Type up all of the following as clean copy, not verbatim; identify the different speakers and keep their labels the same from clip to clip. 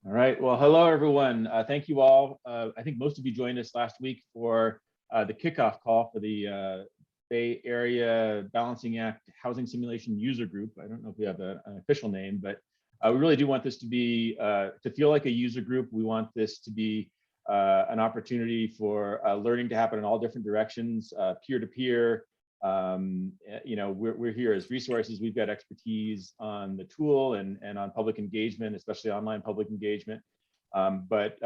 Speaker 1: All right. Well, hello, everyone. Thank you all. I think most of you joined us last week for the kickoff call for the Bay Area Balancing Act Housing Simulation User Group. I don't know if we have an official name, but we really do want this to be, to feel like a user group. We want this to be an opportunity for learning to happen in all different directions, peer-to-peer. We're here as resources. We've got expertise on the tool and on public engagement, especially online public engagement. But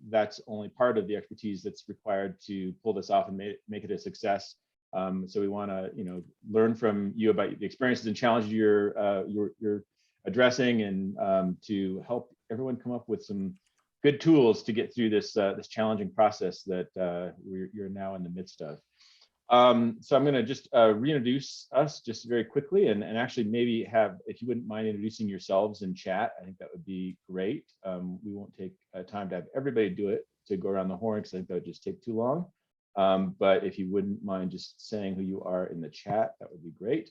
Speaker 1: that's only part of the expertise that's required to pull this off and make it a success. So we want to, learn from you about the experiences and challenges you're addressing, and to help everyone come up with some good tools to get through this challenging process that you're now in the midst of. So I'm going to just reintroduce us just very quickly, and actually maybe have, if you wouldn't mind introducing yourselves in chat, I think that would be great. We won't take time to have everybody do it, to go around the horn, because I think that would just take too long. But if you wouldn't mind just saying who you are in the chat, that would be great.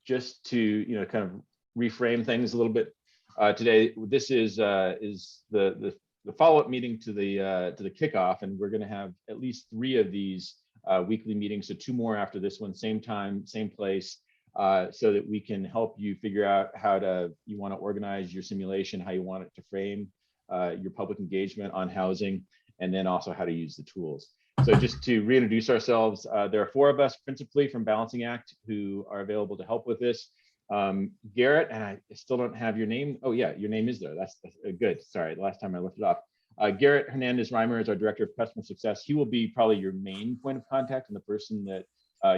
Speaker 1: Just to kind of reframe things a little bit today, this is the follow-up meeting to the kickoff, and we're going to have at least 3 of these weekly meetings, so 2 more after this one, same time, same place, so that we can help you figure out how you want to organize your simulation, how you want it to frame your public engagement on housing, and then also how to use the tools. So just to reintroduce ourselves, there are 4 of us principally from Balancing Act who are available to help with this. Garrett, and I still don't have your name. Oh yeah, your name is there. That's good. Sorry, the last time I left it off. Garrett Hernandez-Reimer is our Director of Customer Success. He will be probably your main point of contact and the person that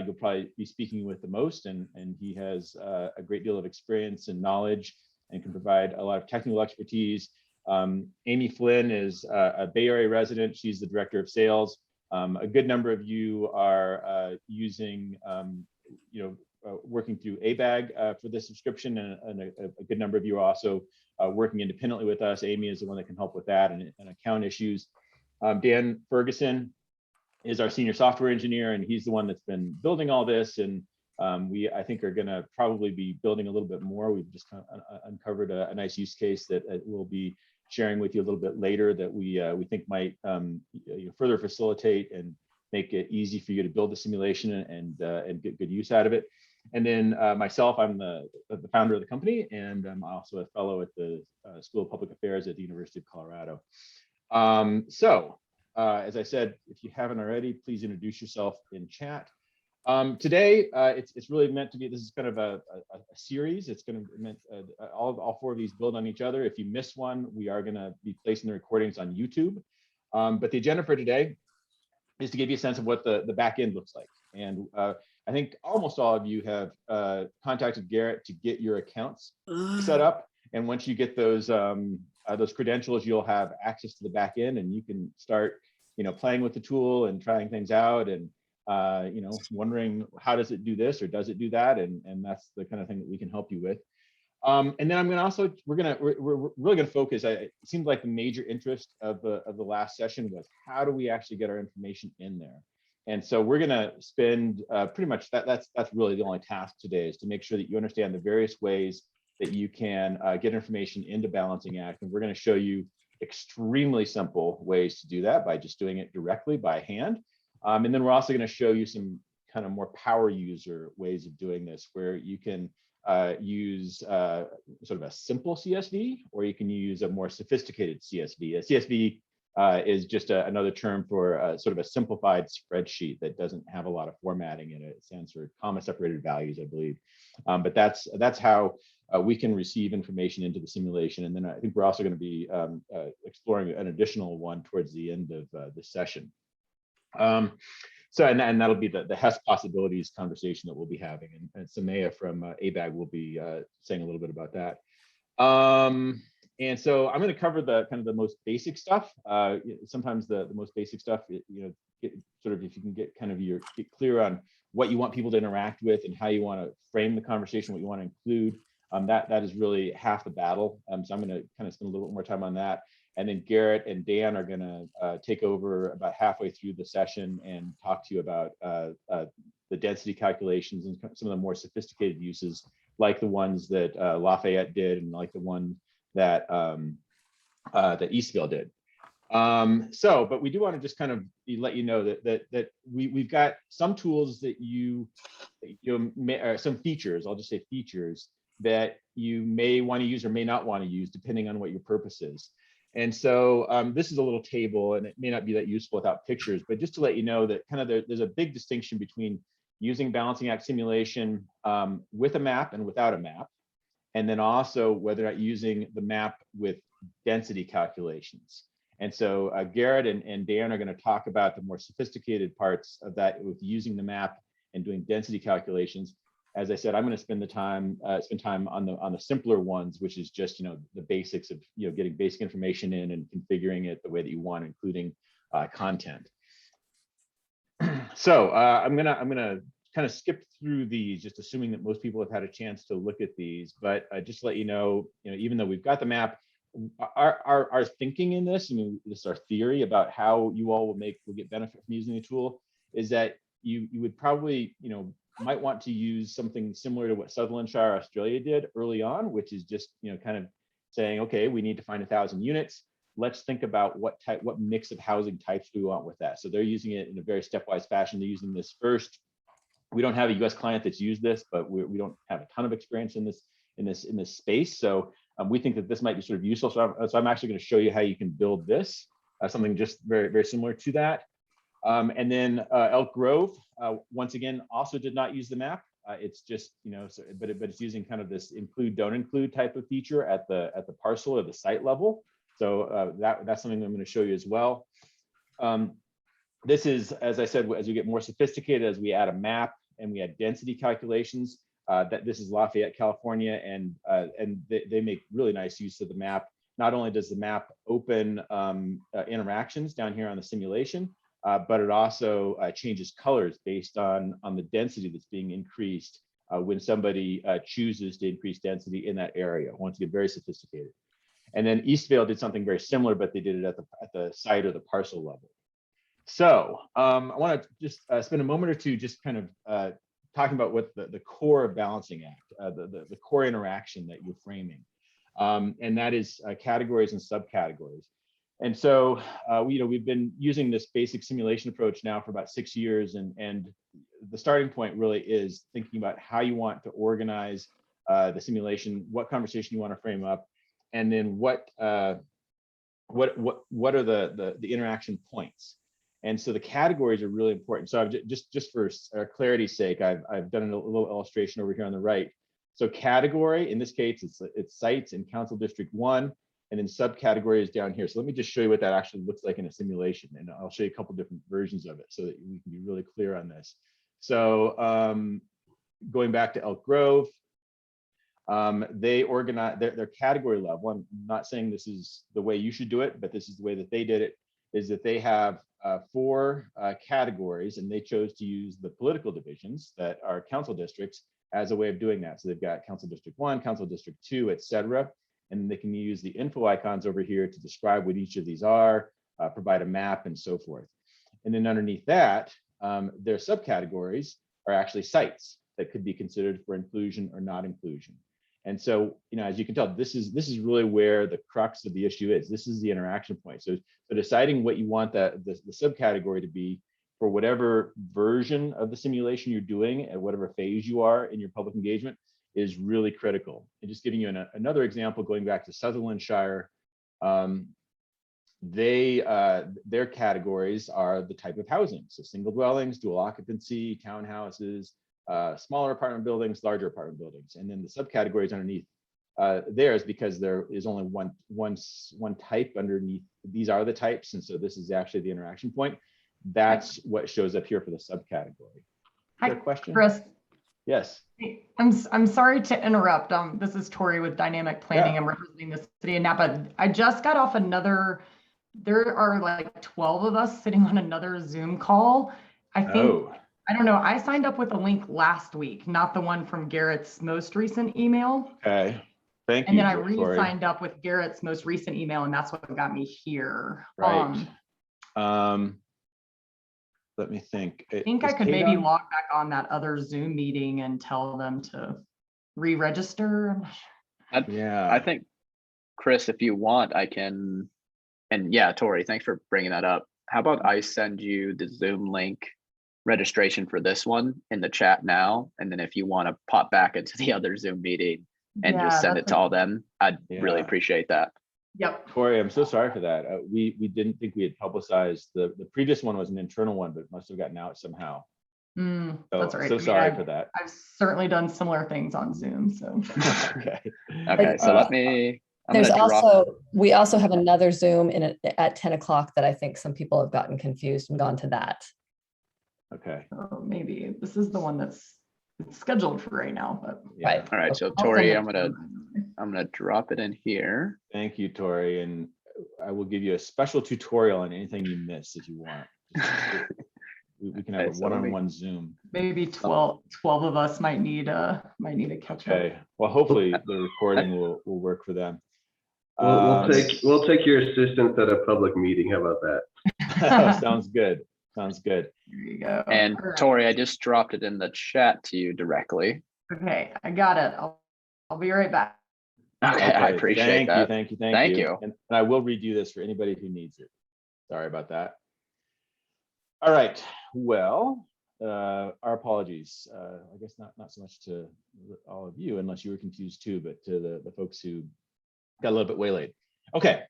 Speaker 1: you'll probably be speaking with the most. And he has a great deal of experience and knowledge and can provide a lot of technical expertise. Amy Flynn is a Bay Area resident. She's the Director of Sales. A good number of you are using, working through ABAG for this subscription, and a good number of you are also working independently with us. Amy is the one that can help with that and account issues. Dan Ferguson is our senior software engineer, and he's the one that's been building all this. And we, I think, are going to probably be building a little bit more. We've just kind of uncovered a nice use case that we'll be sharing with you a little bit later that we think might further facilitate and make it easy for you to build the simulation and get good use out of it. And then myself, I'm the founder of the company, and I'm also a fellow at the School of Public Affairs at the University of Colorado. As I said, if you haven't already, please introduce yourself in chat. Today, it's really meant to be, this is kind of a series. It's going to all 4 of these build on each other. If you miss one, we are going to be placing the recordings on YouTube. But the agenda for today is to give you a sense of what the back end looks like. And I think almost all of you have contacted Garrett to get your accounts set up. And once you get those credentials, you'll have access to the back end, and you can start, playing with the tool and trying things out, and wondering how does it do this or does it do that, and that's the kind of thing that we can help you with. And then I'm going to we're really going to focus. It seemed like the major interest of the last session was, how do we actually get our information in there? And so we're going to spend pretty much that's really the only task today, is to make sure that you understand the various ways that you can get information into Balancing Act. And we're going to show you extremely simple ways to do that by just doing it directly by hand. And then we're also going to show you some kind of more power user ways of doing this, where you can use sort of a simple CSV, or you can use a more sophisticated CSV. A CSV is just another term for sort of a simplified spreadsheet that doesn't have a lot of formatting in it. It stands for comma separated values, I believe. But that's how we can receive information into the simulation. And then I think we're also going to be exploring an additional one towards the end of the session. And that'll be the HES possibilities conversation that we'll be having. And Samaya from ABAG will be saying a little bit about that. And so I'm going to cover the kind of the most basic stuff. Sometimes the most basic stuff, if you can get clear on what you want people to interact with and how you want to frame the conversation, what you want to include, that is really half the battle. So I'm going to kind of spend a little bit more time on that. And then Garrett and Dan are going to take over about halfway through the session and talk to you about the density calculations and some of the more sophisticated uses, like the ones that Lafayette did and like the one that that Eastville did. But we do want to just kind of let you know that we've got some tools that you may, some features, I'll just say features, that you may want to use or may not want to use depending on what your purpose is. And so this is a little table, and it may not be that useful without pictures, but just to let you know that kind of there's a big distinction between using balancing act simulation with a map and without a map, and then also whether or not using the map with density calculations. And so Garrett and Dan are going to talk about the more sophisticated parts of that with using the map and doing density calculations. As I said, I'm going to spend time on the simpler ones, which is just the basics of getting basic information in and configuring it the way that you want, including content. So I'm gonna kind of skip through these, just assuming that most people have had a chance to look at these. But just to let you know, even though we've got the map, our thinking in this, this is our theory about how you all will get benefit from using the tool, is that you would probably might want to use something similar to what Sutherlandshire, Australia did early on, which is just kind of saying, okay, we need to find 1,000 units. Let's think about what mix of housing types do we want with that. So they're using it in a very stepwise fashion. They're using this first. We don't have a US client that's used this, but we don't have a ton of experience in this space. So we think that this might be sort of useful. So I'm actually going to show you how you can build this, something just very, very similar to that. And then Elk Grove, once again, also did not use the map. It's just, but it's using kind of this include, don't include type of feature at the parcel or the site level. So that's something I'm going to show you as well. This is, as I said, as we get more sophisticated, as we add a map and we add density calculations, that this is Lafayette, California, and they make really nice use of the map. Not only does the map open interactions down here on the simulation, but it also changes colors based on the density that's being increased when somebody chooses to increase density in that area. Once again, very sophisticated. And then Eastvale did something very similar, but they did it at the site or the parcel level. So I want to just spend a moment or two just kind of talking about what the core of Balancing Act, the core interaction that you're framing, and that is categories and subcategories. And so we've been using this basic simulation approach now for about 6 years, and the starting point really is thinking about how you want to organize the simulation, what conversation you want to frame up, and then what are the interaction points. And so the categories are really important. So I've just for clarity's sake, I've done a little illustration over here on the right. So category, in this case, it's sites in Council District 1, and then subcategory is down here. So let me just show you what that actually looks like in a simulation, and I'll show you a couple different versions of it so that we can be really clear on this. So going back to Elk Grove, they organize their category level. I'm not saying this is the way you should do it, but this is the way that they did it, is that they have 4 categories, and they chose to use the political divisions that are council districts as a way of doing that. So they've got Council District 1, Council District 2, etc. And they can use the info icons over here to describe what each of these are, provide a map, and so forth. And then underneath that, their subcategories are actually sites that could be considered for inclusion or not inclusion. And so, as you can tell, this is really where the crux of the issue is. This is the interaction point. So deciding what you want the subcategory to be for whatever version of the simulation you're doing at whatever phase you are in your public engagement is really critical. And just giving you another example, going back to Sutherlandshire, their categories are the type of housing. So single dwellings, dual occupancy, townhouses, smaller apartment buildings, larger apartment buildings, and then the subcategories underneath theirs, because there is only one type underneath. These are the types, and so this is actually the interaction point. That's what shows up here for the subcategory.
Speaker 2: Hi,
Speaker 1: question?
Speaker 2: Chris.
Speaker 1: Yes.
Speaker 2: I'm sorry to interrupt. This is Tori with Dynamic Planning.
Speaker 1: Yeah.
Speaker 2: I'm representing the city of Napa. I just got off another. There are like 12 of us sitting on another Zoom call. I think. Oh. I don't know. I signed up with a link last week, not the one from Garrett's most recent email.
Speaker 1: Okay. Thank you.
Speaker 2: And then I re-signed up with Garrett's most recent email, and that's what got me here.
Speaker 1: Right. Let me think.
Speaker 2: I think I could maybe log back on that other Zoom meeting and tell them to re-register. I'm not sure.
Speaker 1: Yeah.
Speaker 3: I think, Chris, if you want, I can, and yeah, Tori, thanks for bringing that up. How about I send you the Zoom link registration for this one in the chat now, and then if you want to pop back into the other Zoom meeting and
Speaker 2: Yeah,
Speaker 3: just send it
Speaker 2: that's
Speaker 3: to all them, I'd really
Speaker 1: Yeah.
Speaker 3: appreciate that.
Speaker 2: Yep.
Speaker 1: Corey, I'm so sorry for that. We didn't think we had publicized the previous one was an internal one, but it must have gotten out somehow. So,
Speaker 2: That's all right.
Speaker 1: so
Speaker 2: I mean,
Speaker 1: sorry for that.
Speaker 2: I've certainly done similar things on Zoom, so.
Speaker 1: Okay.
Speaker 3: Okay, so let me, I'm
Speaker 4: There's
Speaker 3: gonna drop.
Speaker 4: also, we also have another Zoom at 10 o'clock that I think some people have gotten confused and gone to that.
Speaker 1: Okay.
Speaker 2: So maybe this is the one that's scheduled for right now, but.
Speaker 1: Yeah.
Speaker 4: Right.
Speaker 3: All right, so
Speaker 2: I'll send
Speaker 3: Tori,
Speaker 2: it
Speaker 3: I'm
Speaker 2: to
Speaker 3: gonna
Speaker 2: you.
Speaker 3: drop it in here.
Speaker 1: Thank you, Tori. And I will give you a special tutorial on anything you miss if you want. We can have
Speaker 3: Okay,
Speaker 1: a
Speaker 3: so let me-
Speaker 1: one-on-one Zoom.
Speaker 2: Maybe 12 of us might need a catch up.
Speaker 1: Okay. Well, hopefully the recording will work for them.
Speaker 5: We'll take your assistance at a public meeting. How about that?
Speaker 1: Sounds good. Sounds good.
Speaker 2: There you go.
Speaker 3: And
Speaker 2: All right.
Speaker 3: Tori, I just dropped it in the chat to you directly.
Speaker 2: Okay, I got it. I'll be right back.
Speaker 3: Okay, I appreciate that.
Speaker 1: Thank you.
Speaker 3: Thank you.
Speaker 1: And I will redo this for anybody who needs it. Sorry about that. All right. Well, our apologies. I guess not so much to all of you, unless you were confused too, but to the folks who got a little bit waylaid. Okay.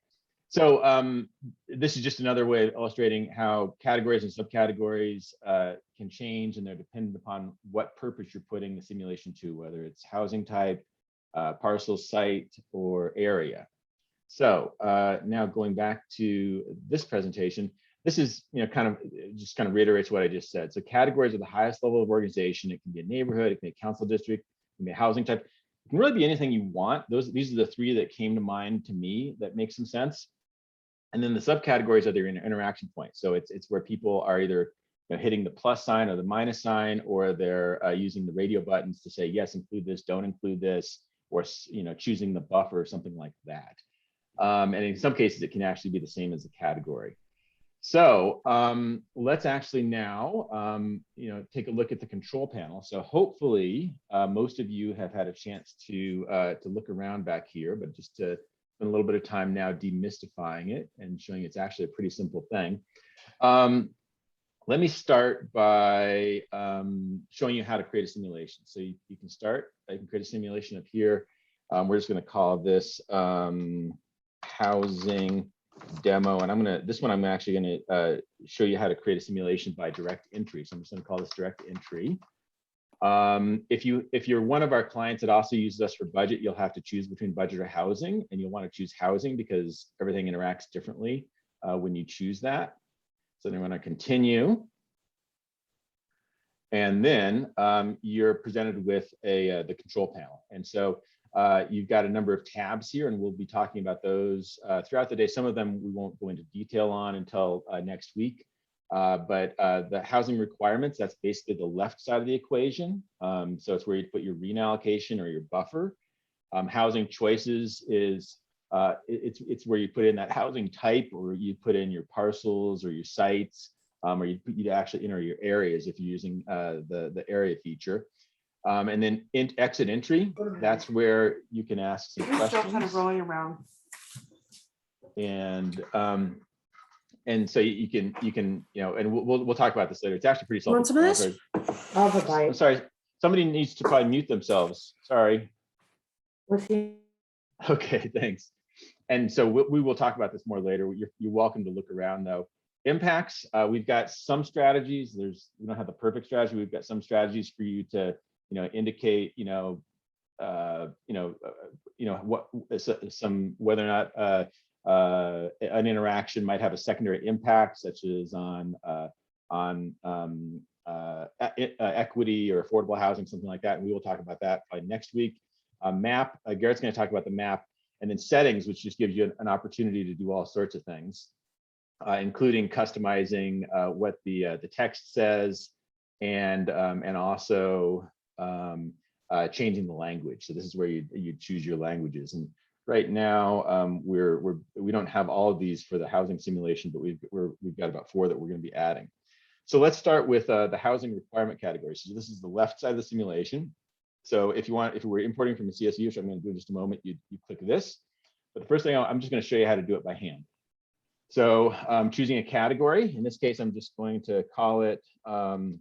Speaker 1: So this is just another way of illustrating how categories and subcategories can change, and they're dependent upon what purpose you're putting the simulation to, whether it's housing type, parcel, site, or area. So now going back to this presentation, this is kind of reiterates what I just said. So categories are the highest level of organization. It can be a neighborhood, it can be a council district, it can be a housing type. It can really be anything you want. These are the three that came to mind to me that make some sense. And then the subcategories are their interaction points. So it's where people are either hitting the plus sign or the minus sign, or they're using the radio buttons to say, yes, include this, don't include this, or choosing the buffer or something like that. And in some cases, it can actually be the same as the category. So let's actually now take a look at the control panel. So hopefully most of you have had a chance to look around back here, but just to spend a little bit of time now demystifying it and showing it's actually a pretty simple thing. Let me start by showing you how to create a simulation. So you can start, you can create a simulation up here. We're just going to call this housing demo, and this one I'm actually going to show you how to create a simulation by direct entry. So I'm just going to call this direct entry. If you're one of our clients that also uses us for budget, you'll have to choose between budget or housing, and you'll want to choose housing because everything interacts differently when you choose that. So then I'm going to continue. And then you're presented with the control panel. And so you've got a number of tabs here, and we'll be talking about those throughout the day. Some of them we won't go into detail on until next week. But the housing requirements, that's basically the left side of the equation. So it's where you put your REIN allocation or your buffer. Housing choices is it's where you put in that housing type, or you put in your parcels or your sites, or you actually enter your areas if you're using the area feature. And then exit entry, that's where you can ask some
Speaker 6: You're still
Speaker 1: questions.
Speaker 6: kind of rolling around.
Speaker 1: And so you can and we'll talk about this later. It's actually pretty
Speaker 6: Want some of this?
Speaker 1: self-explanatory.
Speaker 6: I'll have a
Speaker 1: I'm
Speaker 6: bite.
Speaker 1: sorry, somebody needs to probably mute themselves. Sorry.
Speaker 6: With you.
Speaker 1: Okay, thanks. And so we will talk about this more later. You're welcome to look around though. Impacts, we've got some strategies. We don't have the perfect strategy. We've got some strategies for you to indicate whether or not an interaction might have a secondary impact, such as on equity or affordable housing, something like that. And we will talk about that probably next week. Map, Garrett's going to talk about the map, and then settings, which just gives you an opportunity to do all sorts of things, including customizing what the text says, and also changing the language. So this is where you choose your languages. And right now we don't have all of these for the housing simulation, but we've got about 4 that we're going to be adding. So let's start with the housing requirement category. So this is the left side of the simulation. So if we're importing from a CSV, which I'm going to do in just a moment, you click this. But the first thing I'm just going to show you how to do it by hand. So choosing a category. In this case, I'm just going to call it. I'm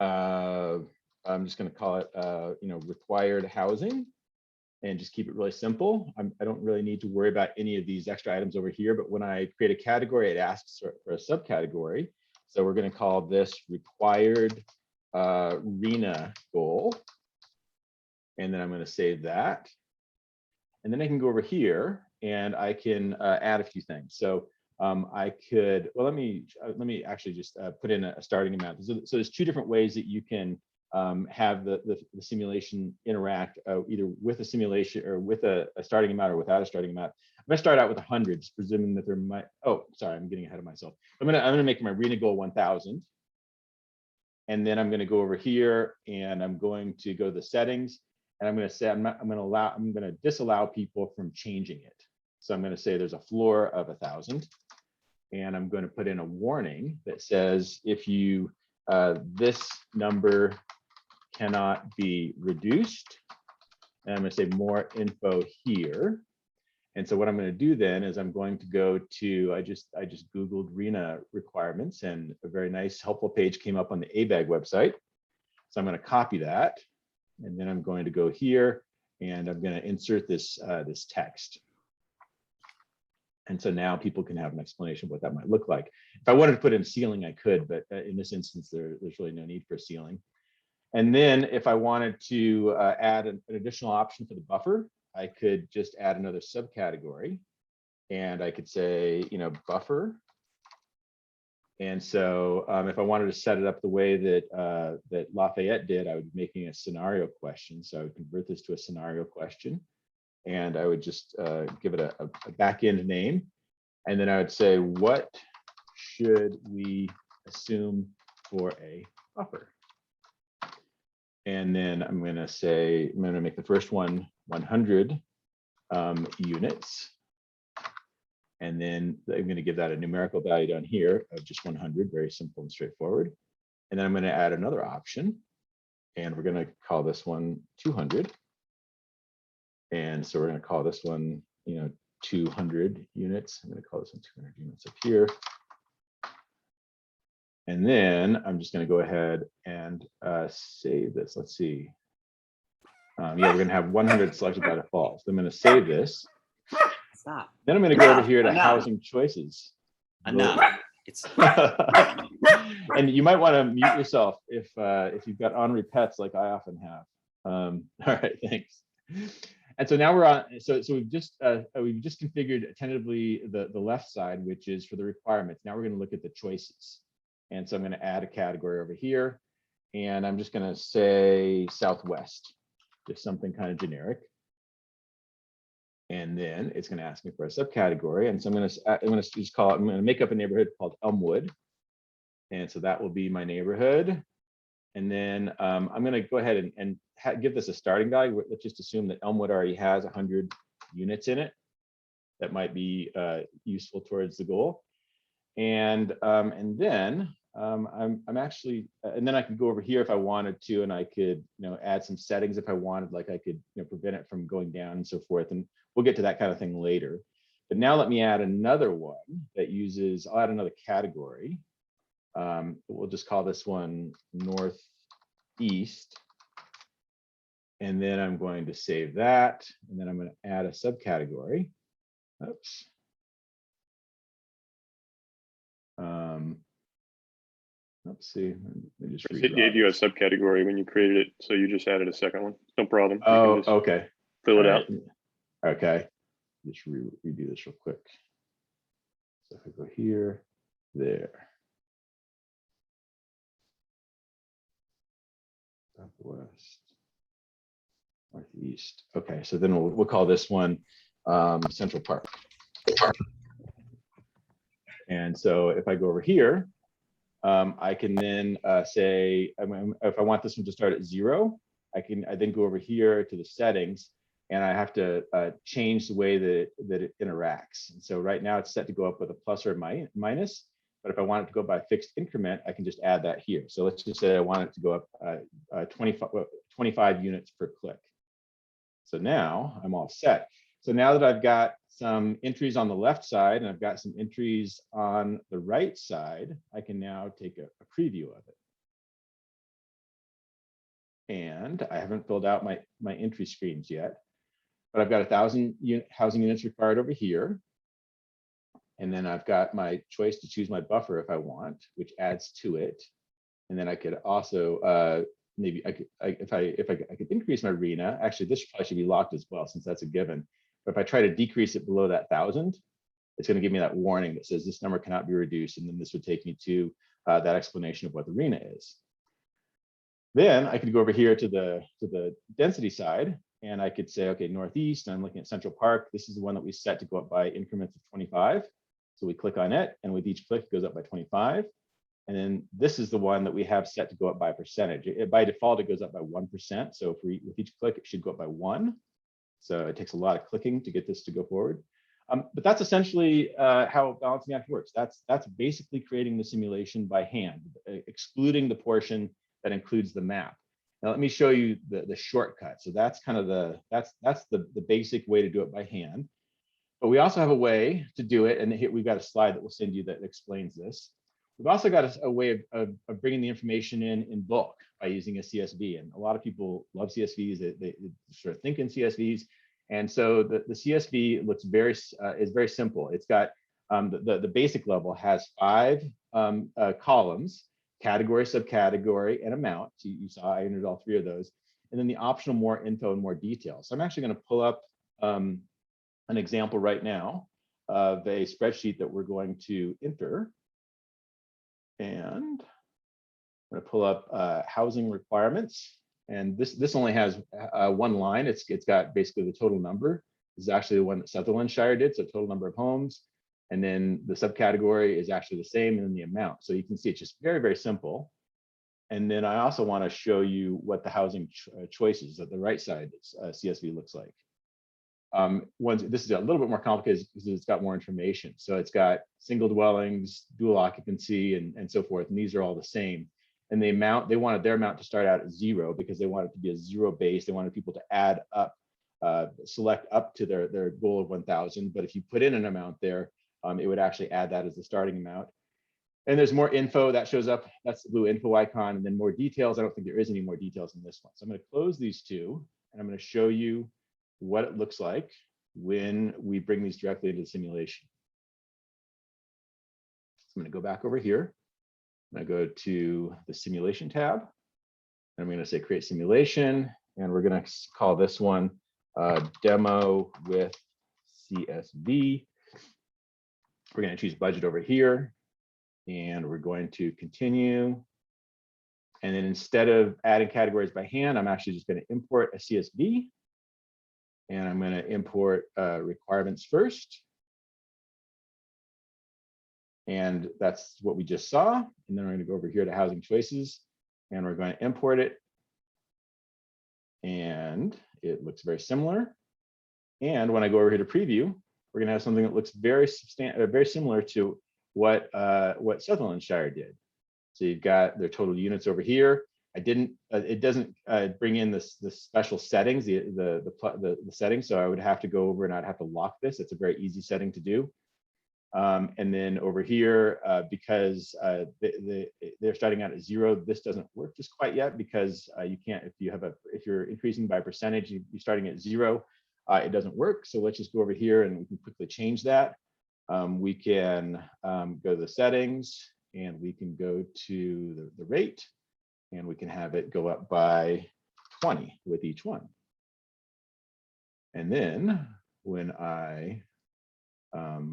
Speaker 1: just going to call it, required housing, and just keep it really simple. I don't really need to worry about any of these extra items over here. But when I create a category, it asks for a subcategory. So we're going to call this required RENA goal. And then I'm going to save that. And then I can go over here and I can add a few things. So I could, well, let me actually just put in a starting amount. So there's two different ways that you can have the simulation interact either with a simulation or with a starting amount or without a starting amount. I'm going to start out with 100, just presuming that there might, oh, sorry, I'm getting ahead of myself. I'm going to make my RENA goal 1000. And then I'm going to go over here and I'm going to go to the settings. And I'm going to say I'm going to disallow people from changing it. So I'm going to say there's a floor of 1000, and I'm going to put in a warning that says if you this number cannot be reduced, and I'm going to say more info here. And so what I'm going to do then is I'm going to go to I just Googled RENA requirements, and a very nice helpful page came up on the ABAG website. So I'm going to copy that. And then I'm going to go here and I'm going to insert this this text. And so now people can have an explanation of what that might look like. If I wanted to put in ceiling, I could, but in this instance, there's really no need for ceiling. And then if I wanted to add an additional option for the buffer, I could just add another subcategory. And I could say, buffer. And so if I wanted to set it up the way that that Lafayette did, I would be making a scenario question. So I would convert this to a scenario question. And I would just give it a backend name. And then I would say, what should we assume for a buffer? And then I'm going to say, I'm going to make the first one 100 units. And then I'm going to give that a numerical value down here of just 100, very simple and straightforward. And then I'm going to add another option, and we're going to call this one 200. And so we're going to call this one, 200 units. I'm going to call this one 200 units up here. And then I'm just going to go ahead and save this. Let's see. Yeah, we're going to have 100 selected by default. So I'm going to save this.
Speaker 7: Stop.
Speaker 1: Then I'm going to go over here to housing choices.
Speaker 7: Enough. It's
Speaker 1: And you might want to mute yourself if you've got ornery pets like I often have. All right, thanks. And so now we're on. So we've just configured tentatively the left side, which is for the requirements. Now we're going to look at the choices. And so I'm going to add a category over here, and I'm just going to say Southwest, just something kind of generic. And then it's going to ask me for a subcategory. And so I'm going to just call it, I'm going to make up a neighborhood called Elmwood. And so that will be my neighborhood. And then I'm going to go ahead and give this a starting value. Let's just assume that Elmwood already has 100 units in it. That might be useful towards the goal. And then I'm actually, and then I could go over here if I wanted to, and I could, add some settings if I wanted, like I could, prevent it from going down and so forth. And we'll get to that kind of thing later. But now let me add another one that uses, I'll add another category. We'll just call this one Northeast. And then I'm going to save that. And then I'm going to add a subcategory. Oops. Let's see. Let me just
Speaker 8: It gave you a subcategory when you created it, so you just added a second one. No problem.
Speaker 1: Oh, okay.
Speaker 8: Fill it out.
Speaker 1: Okay. Just redo this real quick. So if I go here, there. Southwest, Northeast. Okay, so then we'll call this one Central Park. And so if I go over here, I can then say, if I want this one to start at 0, I then go over here to the settings, and I have to change the way that it interacts. And so right now it's set to go up with a plus or a minus, but if I want it to go by fixed increment, I can just add that here. So let's just say I want it to go up 25 25 units per click. So now I'm all set. So now that I've got some entries on the left side and I've got some entries on the right side, I can now take a preview of it. And I haven't filled out my entry screens yet, but I've got 1,000 housing units required over here. And then I've got my choice to choose my buffer if I want, which adds to it. And then I could also maybe if I could increase my RENA. Actually, this probably should be locked as well, since that's a given. But if I try to decrease it below that 1,000, it's going to give me that warning that says this number cannot be reduced, and then this would take me to that explanation of what the RENA is. Then I could go over here to the density side, and I could say, okay, Northeast. I'm looking at Central Park. This is the one that we set to go up by increments of 25. So we click on it, and with each click, it goes up by 25. And then this is the one that we have set to go up by a percentage. By default, it goes up by 1%. So if with each click, it should go up by 1. So it takes a lot of clicking to get this to go forward. But that's essentially how balancing act works. That's basically creating the simulation by hand, excluding the portion that includes the map. Now let me show you the shortcut. So that's kind of that's the basic way to do it by hand. But we also have a way to do it, and here we've got a slide that we'll send you that explains this. We've also got a way of bringing the information in bulk by using a CSV, and a lot of people love CSVs. They sort of think in CSVs, and so the CSV looks is very simple. It's got the basic level has 5 columns: category, subcategory, and amount. So you saw I entered all 3 of those, and then the optional more info and more details. So I'm actually going to pull up an example right now of a spreadsheet that we're going to enter. And I'm going to pull up housing requirements. And this only has 1 line. It's got basically the total number. This is actually the one that Sutherlandshire did, so total number of homes. And then the subcategory is actually the same, and then the amount. So you can see it's just very, very simple. And then I also want to show you what the housing choices at the right side CSV looks like. This is a little bit more complicated because it's got more information. So it's got single dwellings, dual occupancy, and so forth. And these are all the same. And the amount, they wanted their amount to start out at 0 because they wanted it to be a 0 base. They wanted people to add up, select up to their goal of 1,000. But if you put in an amount there, it would actually add that as the starting amount. And there's more info that shows up. That's the blue info icon. And then more details. I don't think there is any more details in this one. So I'm going to close these 2, and I'm going to show you what it looks like when we bring these directly into the simulation. So I'm going to go back over here, and I go to the simulation tab, and I'm going to say create simulation, and we're going to call this one demo with CSV. We're going to choose budget over here, and we're going to continue. And then instead of adding categories by hand, I'm actually just going to import a CSV. And I'm going to import requirements first. And that's what we just saw. And then we're going to go over here to housing choices, and we're going to import it. And it looks very similar. And when I go over here to preview, we're going to have something that looks very similar to what Sutherlandshire did. So you've got their total units over here. It doesn't bring in the special settings, the settings. So I would have to go over and I'd have to lock this. It's a very easy setting to do. And then over here, because they're starting out at 0, this doesn't work just quite yet because you can't, if you're increasing by percentage, you're starting at 0, it doesn't work. So let's just go over here and we can quickly change that. We can go to the settings, and we can go to the rate. And we can have it go up by 20 with each one. And then when I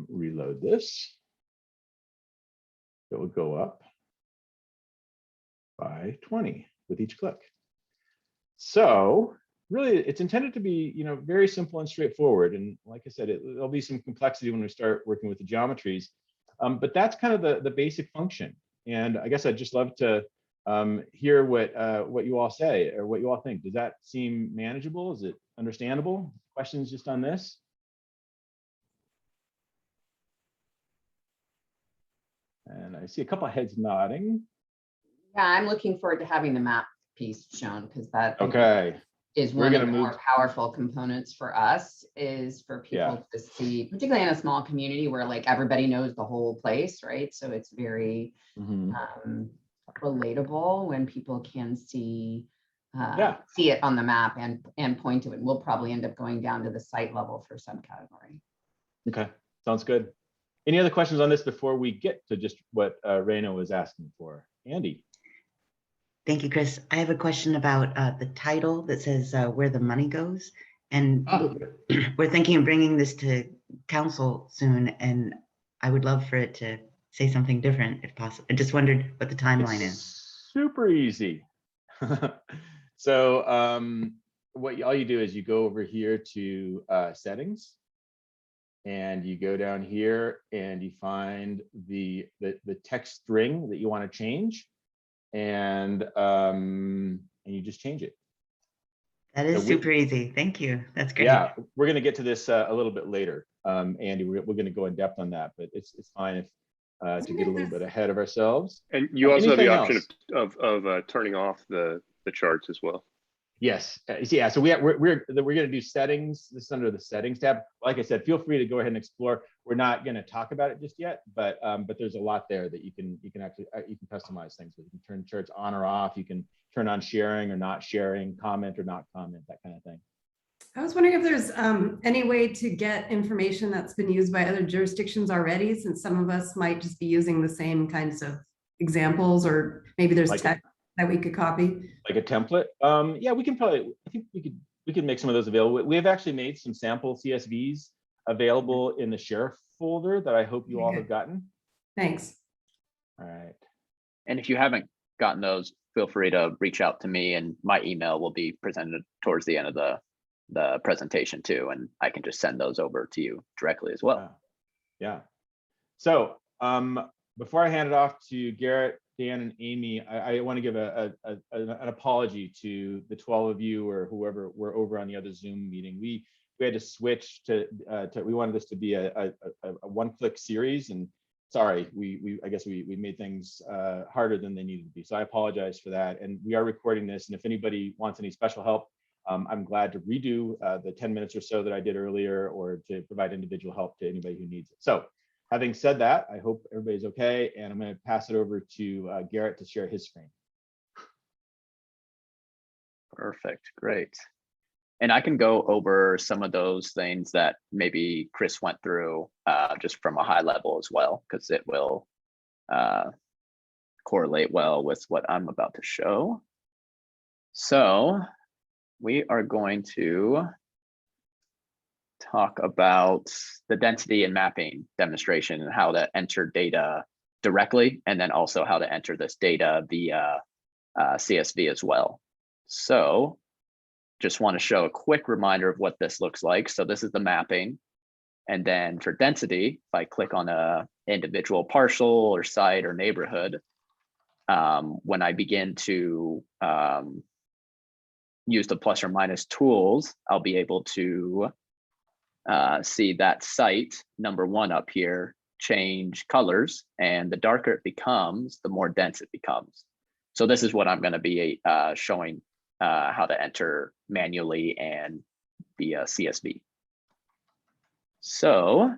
Speaker 1: reload this, it will go up by 20 with each click. So really, it's intended to be, very simple and straightforward. And like I said, there'll be some complexity when we start working with the geometries. But that's kind of the basic function. And I guess I'd just love to hear what you all say or what you all think. Does that seem manageable? Is it understandable? Questions just on this? And I see a couple of heads nodding.
Speaker 9: Yeah, I'm looking forward to having the map. piece shown, because that
Speaker 1: Okay.
Speaker 9: is
Speaker 1: We're
Speaker 9: one of
Speaker 1: gonna
Speaker 9: the more
Speaker 1: move-
Speaker 9: powerful components for us, is for
Speaker 1: Yeah.
Speaker 9: people to see, particularly in a small community where like everybody knows the whole place, right? So it's very
Speaker 1: Mhm.
Speaker 9: relatable when people can see
Speaker 1: Yeah.
Speaker 9: see it on the map and point to it. We'll probably end up going down to the site level for subcategory.
Speaker 1: Okay, sounds good. Any other questions on this before we get to just what Raina was asking for? Andy?
Speaker 10: Thank you, Chris. I have a question about the title that says where the money goes. And we're thinking of bringing this to council soon, and I would love for it to say something different if possible. I just wondered what the timeline is.
Speaker 1: Super easy. So all you do is you go over here to settings, and you go down here and you find the text string that you want to change, and you just change it.
Speaker 10: That is super easy. Thank you. That's great.
Speaker 1: Yeah, we're going to get to this a little bit later, Andy. We're going to go in depth on that, but it's fine if to get a little bit ahead of ourselves.
Speaker 8: And you also have the
Speaker 1: Anything
Speaker 8: option of turning off the charts as well.
Speaker 1: Yes, yeah. So we're going to do settings. This is under the settings tab. Like I said, feel free to go ahead and explore. We're not going to talk about it just yet, but there's a lot there that you can actually you can customize things with. You can turn charts on or off. You can turn on sharing or not sharing, comment or not comment, that kind of thing.
Speaker 6: I was wondering if there's any way to get information that's been used by other jurisdictions already, since some of us might just be using the same kinds of examples, or maybe there's text that we could copy.
Speaker 1: Like a template? Yeah, we can probably, I think we could make some of those available. We have actually made some sample CSVs available in the share folder that I hope you all have gotten.
Speaker 6: Thanks.
Speaker 1: All right.
Speaker 3: And if you haven't gotten those, feel free to reach out to me, and my email will be presented towards the end of the presentation too, and I can just send those over to you directly as well.
Speaker 1: Yeah. So before I hand it off to Garrett, Dan, and Amy, I want to give an apology to the 12 of you or whoever were over on the other Zoom meeting. We had to switch to we wanted this to be a one-click series, and sorry, I guess we made things harder than they needed to be. So I apologize for that. And we are recording this, and if anybody wants any special help, I'm glad to redo the 10 minutes or so that I did earlier, or to provide individual help to anybody who needs it. So having said that, I hope everybody's okay, and I'm going to pass it over to Garrett to share his screen.
Speaker 3: Perfect, great. And I can go over some of those things that maybe Chris went through just from a high level as well, because it will correlate well with what I'm about to show. So we are going to talk about the density and mapping demonstration and how to enter data directly, and then also how to enter this data via CSV as well. So just want to show a quick reminder of what this looks like. So this is the mapping. And then for density, if I click on a individual parcel or site or neighborhood, when I begin to use the plus or minus tools, I'll be able to see that site number one up here change colors, and the darker it becomes, the more dense it becomes. So this is what I'm going to be showing how to enter manually and via CSV. So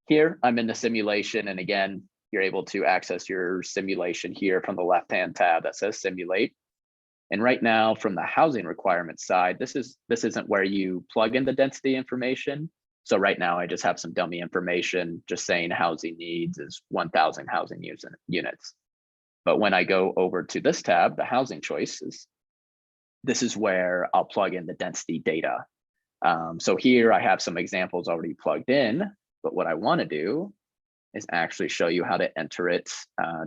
Speaker 3: here I'm in the simulation, and again, you're able to access your simulation here from the left-hand tab that says simulate. And right now, from the housing requirements side, this isn't where you plug in the density information. So right now, I just have some dummy information just saying housing needs is 1,000 housing units. But when I go over to this tab, the housing choices, this is where I'll plug in the density data. So here I have some examples already plugged in, but what I want to do is actually show you how to enter it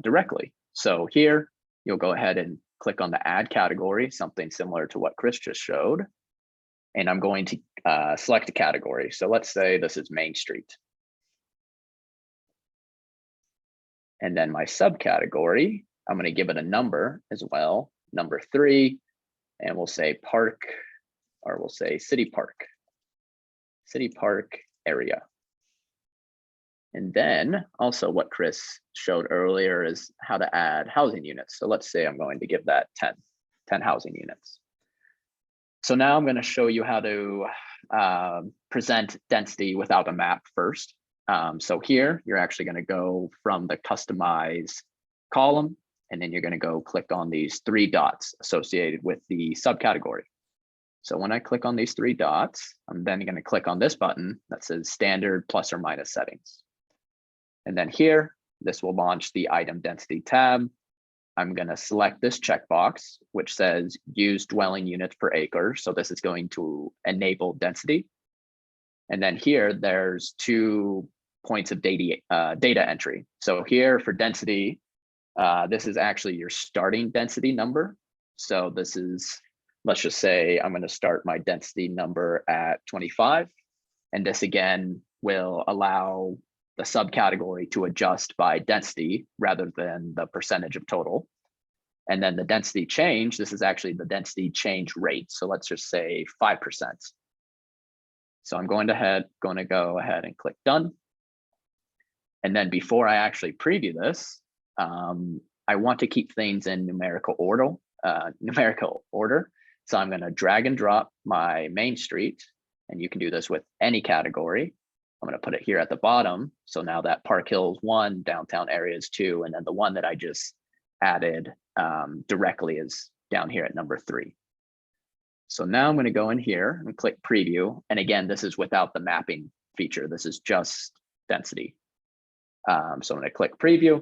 Speaker 3: directly. So here, you'll go ahead and click on the add category, something similar to what Chris just showed. And I'm going to select a category. So let's say this is Main Street. And then my subcategory, I'm going to give it a number as well, number 3, and we'll say park, or we'll say city park area. And then also what Chris showed earlier is how to add housing units. So let's say I'm going to give that 10. 10 housing units. So now I'm going to show you how to present density without a map first. So here, you're actually going to go from the customize column, and then you're going to go click on these 3 dots associated with the subcategory. So when I click on these 3 dots, I'm then going to click on this button that says standard plus or minus settings. And then here, this will launch the item density tab. I'm going to select this checkbox, which says use dwelling units per acre. So this is going to enable density. And then here, there's 2 points of data entry. So here for density, this is actually your starting density number. So this is, let's just say I'm going to start my density number at 25. And this again will allow the subcategory to adjust by density rather than the percentage of total. And then the density change, this is actually the density change rate. So let's just say 5%. So I'm going to go ahead and click done. And then before I actually preview this, I want to keep things in numerical order. So I'm going to drag and drop my main street, and you can do this with any category. I'm going to put it here at the bottom. So now that Park Hills 1, downtown areas 2, and then the one that I just added directly is down here at number 3. So now I'm going to go in here and click preview. And again, this is without the mapping feature. This is just density. So I'm going to click preview.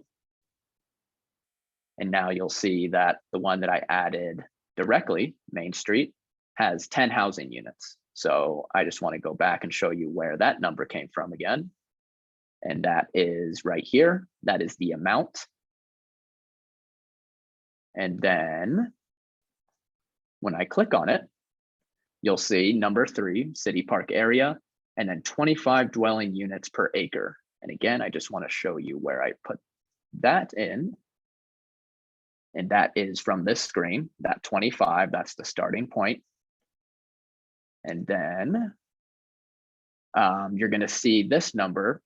Speaker 3: And now you'll see that the one that I added directly, Main Street, has 10 housing units. So I just want to go back and show you where that number came from again. And that is right here. That is the amount. And then when I click on it, you'll see number 3, City Park area, and then 25 dwelling units per acre. And again, I just want to show you where I put that in. And that is from this screen, that 25, that's the starting point. And then you're going to see this number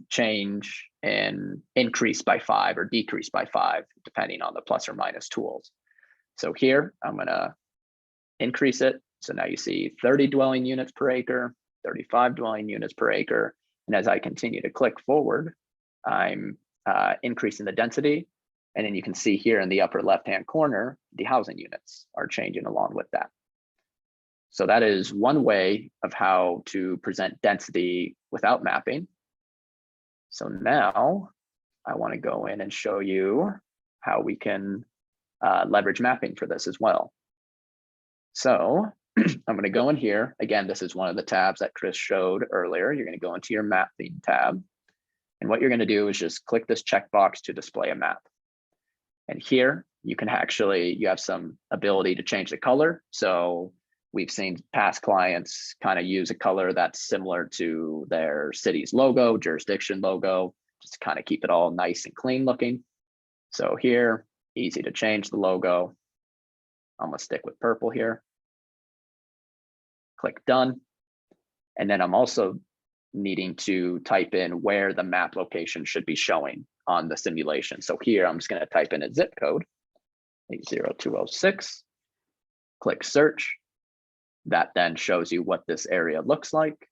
Speaker 3: change and increase by 5 or decrease by 5, depending on the plus or minus tools. So here, I'm going to increase it. So now you see 30 dwelling units per acre, 35 dwelling units per acre. And as I continue to click forward, I'm increasing the density. And then you can see here in the upper left-hand corner, the housing units are changing along with that. So that is one way of how to present density without mapping. So now I want to go in and show you how we can leverage mapping for this as well. So I'm going to go in here. Again, this is one of the tabs that Chris showed earlier. You're going to go into your mapping tab. And what you're going to do is just click this checkbox to display a map. And here you can actually, you have some ability to change the color. So we've seen past clients kind of use a color that's similar to their city's logo, jurisdiction logo, just to kind of keep it all nice and clean looking. So here, easy to change the logo. I'm going to stick with purple here. Click done. And then I'm also needing to type in where the map location should be showing on the simulation. So here, I'm just going to type in a zip code, 80206, click search. That then shows you what this area looks like.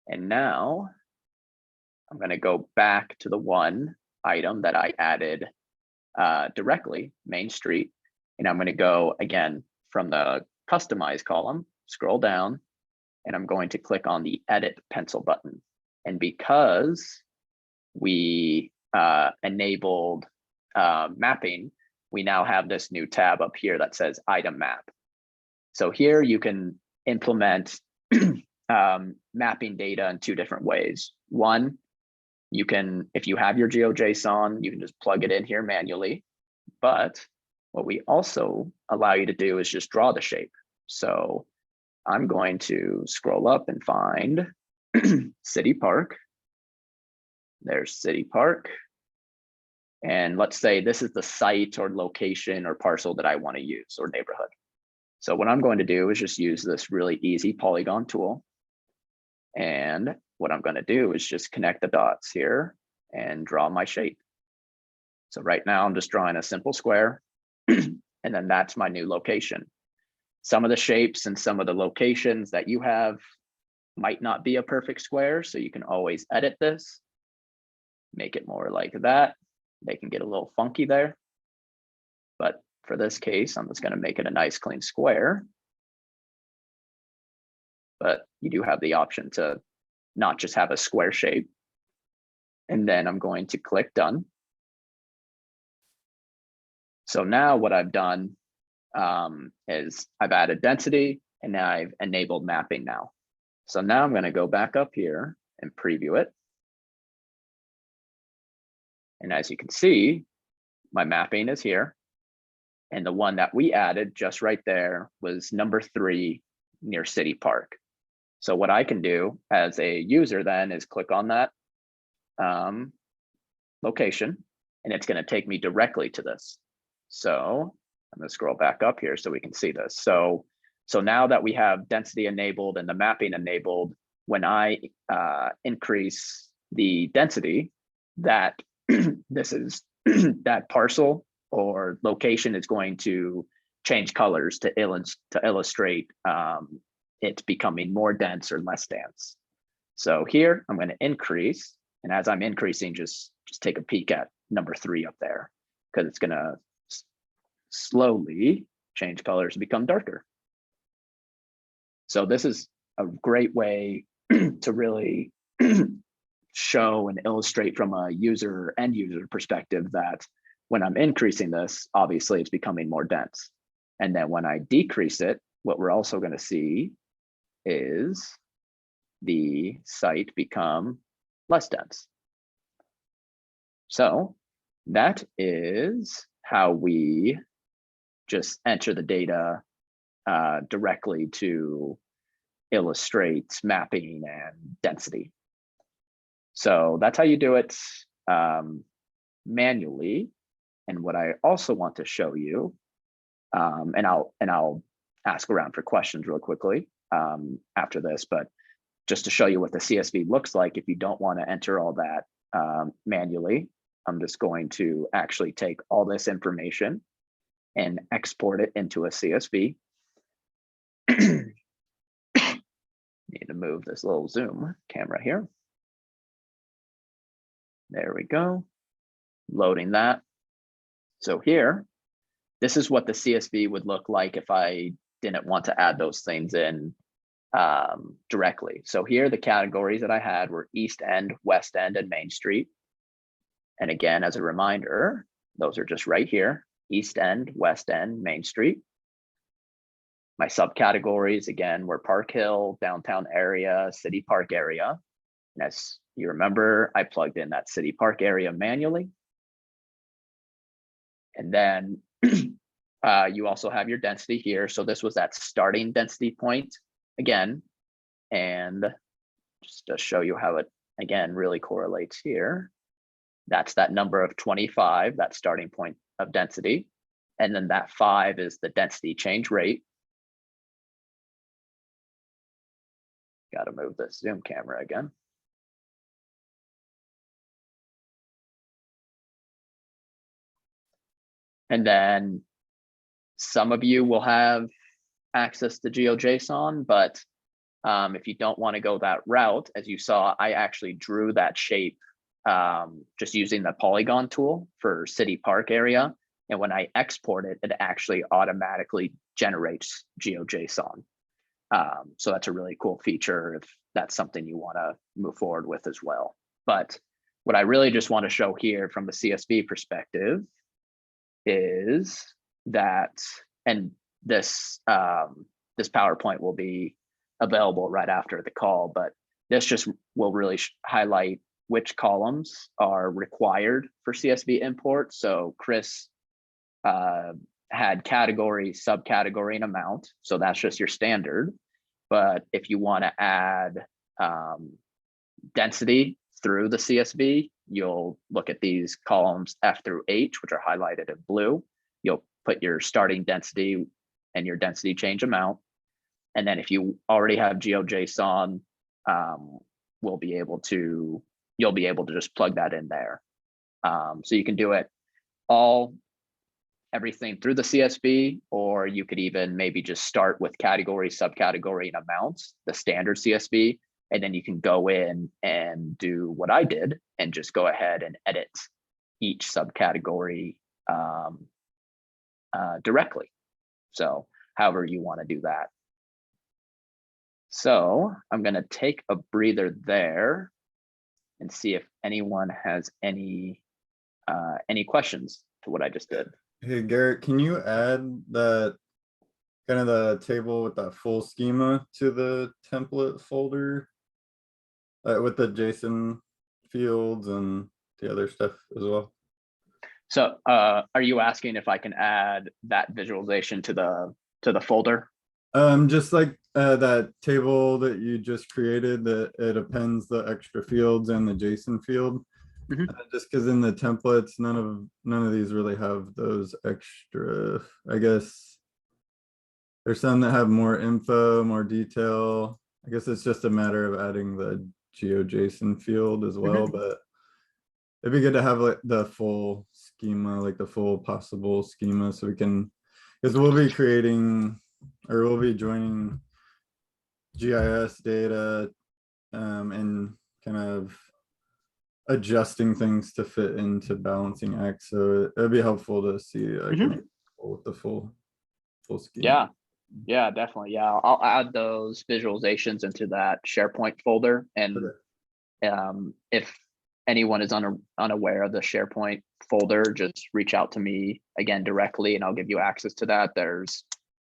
Speaker 3: And now I'm going to go back to the one item that I added directly, Main Street. And I'm going to go again from the customize column, scroll down, and I'm going to click on the edit pencil button. And because we enabled mapping, we now have this new tab up here that says item map. So here you can implement mapping data in 2 different ways. One, you can, if you have your GeoJSON, you can just plug it in here manually. But what we also allow you to do is just draw the shape. So I'm going to scroll up and find City Park. There's City Park. And let's say this is the site or location or parcel that I want to use, or neighborhood. So what I'm going to do is just use this really easy polygon tool. And what I'm going to do is just connect the dots here and draw my shape. So right now I'm just drawing a simple square. And And then that's my new location. Some of the shapes and some of the locations that you have might not be a perfect square, so you can always edit this, make it more like that. They can get a little funky there. But for this case, I'm just going to make it a nice clean square. But you do have the option to not just have a square shape. And then I'm going to click done. So now what I've done is I've added density and now I've enabled mapping now. So now I'm going to go back up here and preview it. And as you can see, my mapping is here. And the one that we added just right there was number 3 near City Park. So what I can do as a user then is click on that location, and it's going to take me directly to this. So I'm going to scroll back up here so we can see this. So now that we have density enabled and the mapping enabled, when I increase the density, that this is that parcel or location is going to change colors to illustrate it becoming more dense or less dense. So here I'm going to increase, and as I'm increasing, just take a peek at number 3 up there, because it's going to slowly change colors to become darker. So this is a great way to really show and illustrate from a end user perspective that when I'm increasing this, obviously it's becoming more dense. And then when I decrease it, what we're also going to see is the site become less dense. So that is how we just enter the data directly to illustrate mapping and density. So that's how you do it manually. And what I also want to show you, and I'll ask around for questions real quickly after this, but just to show you what the CSV looks like if you don't want to enter all that manually, I'm just going to actually take all this information and export it into a CSV. Need to move this little zoom camera here. There we go. Loading that. So here, this is what the CSV would look like if I didn't want to add those things in directly. So here, the categories that I had were East End, West End, and Main Street. And again, as a reminder, those are just right here: East End, West End, Main Street. My subcategories, again, were Park Hill, downtown area, City Park area. And as you remember, I plugged in that City Park area manually. And then you also have your density here. So this was that starting density point again. And just to show you how it, again, really correlates here. That's that number of 25, that starting point of density. And then that 5 is the density change rate. Got to move the zoom camera again. And then some of you will have access to GeoJSON, but if you don't want to go that route, as you saw, I actually drew that shape just using the polygon tool for City Park area. And when I export it, it actually automatically generates GeoJSON. So that's a really cool feature if that's something you want to move forward with as well. But what I really just want to show here from the CSV perspective is that, and this this PowerPoint will be available right after the call, but this just will really highlight which columns are required for CSV import. So Chris had category, subcategory, and amount. So that's just your standard. But if you want to add density through the CSV, you'll look at these columns F through H, which are highlighted in blue. You'll put your starting density and your density change amount. And then if you already have GeoJSON, you'll be able to just plug that in there. So you can do it all everything through the CSV, or you could even maybe just start with category, subcategory, and amounts, the standard CSV, and then you can go in and do what I did and just go ahead and edit each subcategory directly. So however you want to do that. So I'm going to take a breather there and see if anyone has any questions to what I just did.
Speaker 11: Hey, Garrett, can you add that kind of the table with that full schema to the template folder with the JSON fields and the other stuff as well?
Speaker 3: So are you asking if I can add that visualization to the folder?
Speaker 11: Just like that table that you just created, that it appends the extra fields and the JSON field. Just because in the templates, none of these really have those extra. I guess there's some that have more info, more detail. I guess it's just a matter of adding the GeoJSON field as well, but it'd be good to have like the full schema, like the full possible schema, so we can, because we'll be creating, or we'll be joining GIS data and kind of adjusting things to fit into balancing acts. So it'd be helpful to see like with the full schema.
Speaker 3: Yeah, definitely. Yeah, I'll add those visualizations into that SharePoint folder. And if anyone is unaware of the SharePoint folder, just reach out to me again directly and I'll give you access to that.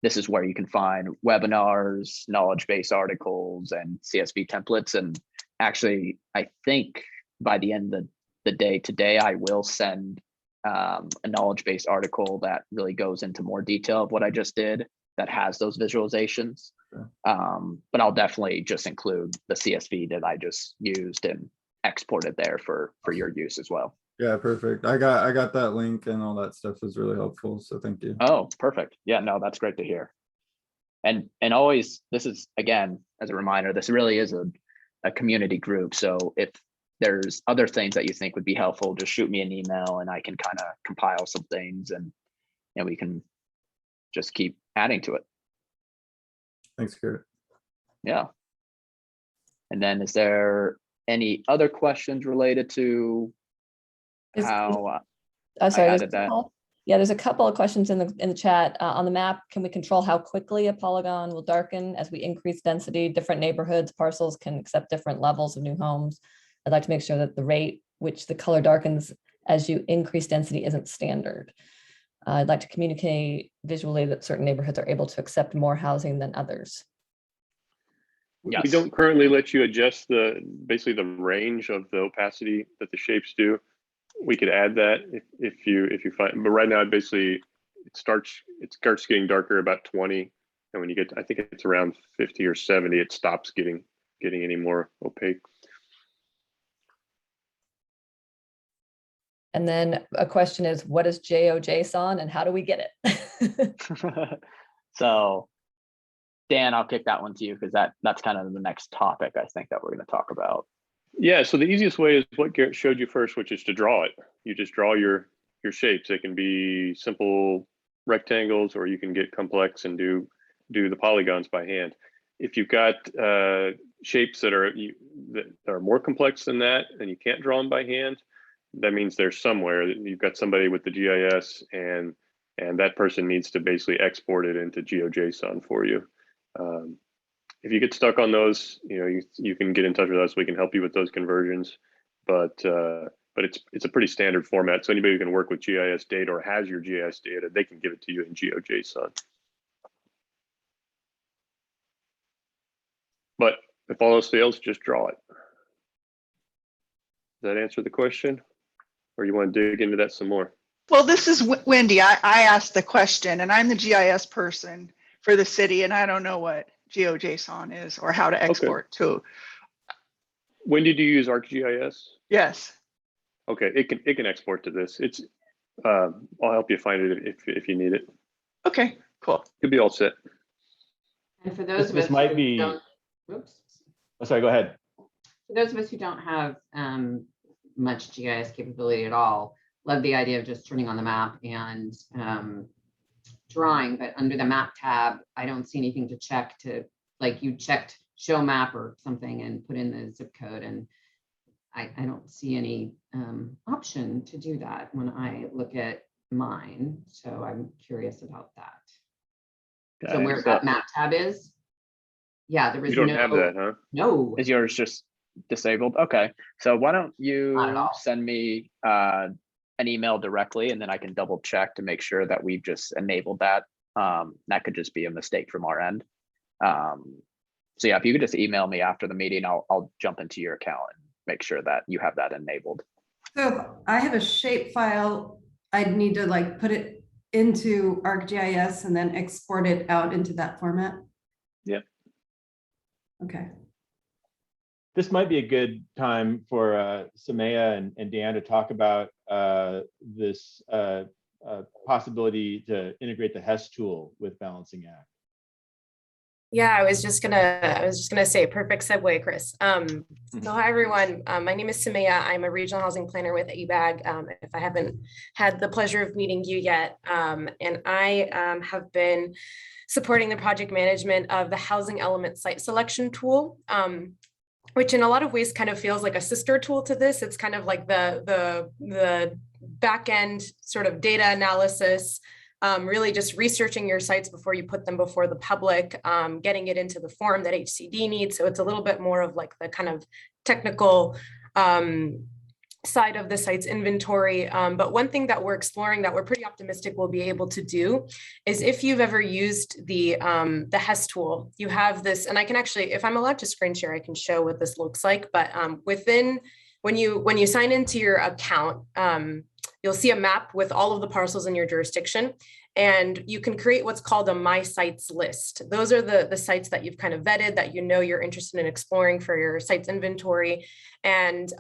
Speaker 3: This is where you can find webinars, knowledge base articles, and CSV templates. And actually, I think by the end of the day today, I will send a knowledge base article that really goes into more detail of what I just did, that has those visualizations. But I'll definitely just include the CSV that I just used and exported there for your use as well.
Speaker 11: Yeah, perfect. I got that link and all that stuff is really helpful. So thank you.
Speaker 3: Oh, perfect. Yeah, no, that's great to hear. And always, this is, again, as a reminder, this really is a community group. So if there's other things that you think would be helpful, just shoot me an email and I can kind of compile some things and we can just keep adding to it.
Speaker 11: Thanks, Garrett.
Speaker 3: Yeah. And then is there any other questions related to how
Speaker 4: oh, sorry,
Speaker 3: I added that?
Speaker 4: Yeah, there's a couple of questions in the chat. On the map, can we control how quickly a polygon will darken as we increase density? Different neighborhoods, parcels can accept different levels of new homes. I'd like to make sure that the rate which the color darkens as you increase density isn't standard. I'd like to communicate visually that certain neighborhoods are able to accept more housing than others.
Speaker 8: We don't currently let you adjust basically the range of the opacity that the shapes do. We could add that if you find, but right now it starts getting darker about 20, and when you get, I think it's around 50 or 70, it stops getting any more opaque.
Speaker 4: And then a question is, what is GeoJSON and how do we get it?
Speaker 3: So Dan, I'll kick that one to you because that's kind of the next topic I think that we're going to talk about.
Speaker 8: Yeah, so the easiest way is what Garrett showed you first, which is to draw it. You just draw your shapes. They can be simple rectangles, or you can get complex and do the polygons by hand. If you've got shapes that are more complex than that and you can't draw them by hand, that means there's somewhere that you've got somebody with the GIS and that person needs to basically export it into GeoJSON for you. If you get stuck on those, you can get in touch with us. We can help you with those conversions, but it's a pretty standard format. So anybody who can work with GIS data or has your GIS data, they can give it to you in GeoJSON. But if all else fails, just draw it. Does that answer the question? Or you want to dig into that some more?
Speaker 12: Well, this is Wendy. I asked the question, and I'm the GIS person for the city, and I don't know what GeoJSON is or how to export to.
Speaker 8: When did you use ArcGIS?
Speaker 12: Yes.
Speaker 8: Okay, it can export to this. It's I'll help you find it if you need it.
Speaker 12: Okay, cool.
Speaker 8: You'll be all set.
Speaker 9: And for those of
Speaker 1: This
Speaker 9: us
Speaker 1: might
Speaker 9: who
Speaker 1: be.
Speaker 9: don't, oops.
Speaker 1: Oh, sorry, go ahead.
Speaker 9: For those of us who don't have much GIS capability at all, love the idea of just turning on the map and drawing, but under the map tab, I don't see anything to check to, like you checked show map or something and put in the zip code, and I don't see any option to do that when I look at mine. So I'm curious about that. So where that map tab is, yeah, there was
Speaker 8: You don't have that, huh?
Speaker 9: no.
Speaker 3: Is yours just disabled? Okay, so why don't
Speaker 9: Not at
Speaker 3: you
Speaker 9: all.
Speaker 3: send me an email directly, and then I can double check to make sure that we've just enabled that. That could just be a mistake from our end. So yeah, if you could just email me after the meeting, I'll jump into your account and make sure that you have that enabled.
Speaker 6: So if I have a shape file, I'd need to like put it into ArcGIS and then export it out into that format.
Speaker 8: Yeah.
Speaker 6: Okay.
Speaker 1: This might be a good time for Samaya and Dan to talk about this possibility to integrate the HES tool with Balancing Act.
Speaker 13: Yeah, I was just gonna say, perfect segue, Chris. So hi everyone, my name is Samaya. I'm a regional housing planner with ABAG. If I haven't had the pleasure of meeting you yet, and I have been supporting the project management of the housing element site selection tool, which in a lot of ways kind of feels like a sister tool to this. It's kind of like the back end sort of data analysis. Really just researching your sites before you put them before the public, getting it into the form that HCD needs. So it's a little bit more of like the kind of technical side of the site's inventory. But one thing that we're exploring that we're pretty optimistic we'll be able to do is if you've ever used the HES tool, you have this, and I can actually, if I'm allowed to screen share, I can show what this looks like. But when you sign into your account, you'll see a map with all of the parcels in your jurisdiction, and you can create what's called a My Sites list. Those are the sites that you've kind of vetted that you know you're interested in exploring for your sites inventory. And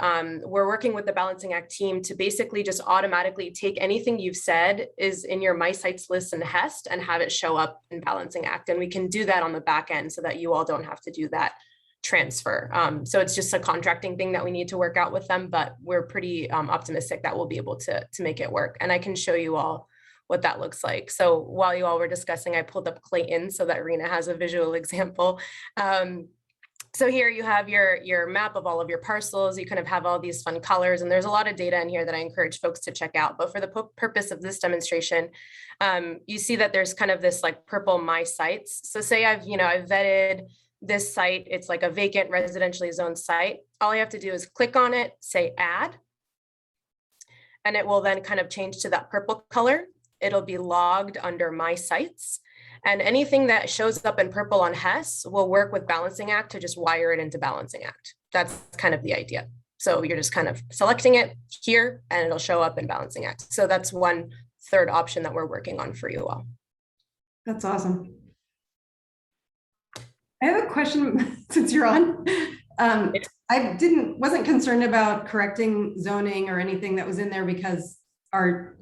Speaker 13: we're working with the Balancing Act team to basically just automatically take anything you've said is in your My Sites list in HEST and have it show up in Balancing Act. And we can do that on the back end so that you all don't have to do that transfer. So it's just a contracting thing that we need to work out with them, but we're pretty optimistic that we'll be able to make it work. And I can show you all what that looks like. So while you all were discussing, I pulled up Clayton so that Rena has a visual example. So here you have your map of all of your parcels. You kind of have all these fun colors, and there's a lot of data in here that I encourage folks to check out. But for the purpose of this demonstration, you see that there's kind of this like purple My Sites. So say I've vetted this site, it's like a vacant residentially zoned site. All I have to do is click on it, say add, and it will then kind of change to that purple color. It'll be logged under My Sites, and anything that shows up in purple on HES will work with Balancing Act to just wire it into Balancing Act. That's kind of the idea. So you're just kind of selecting it here and it'll show up in Balancing Act. So that's one third option that we're working on for you all.
Speaker 6: That's awesome. I have a question since you're on. I wasn't concerned about correcting zoning or anything that was in there because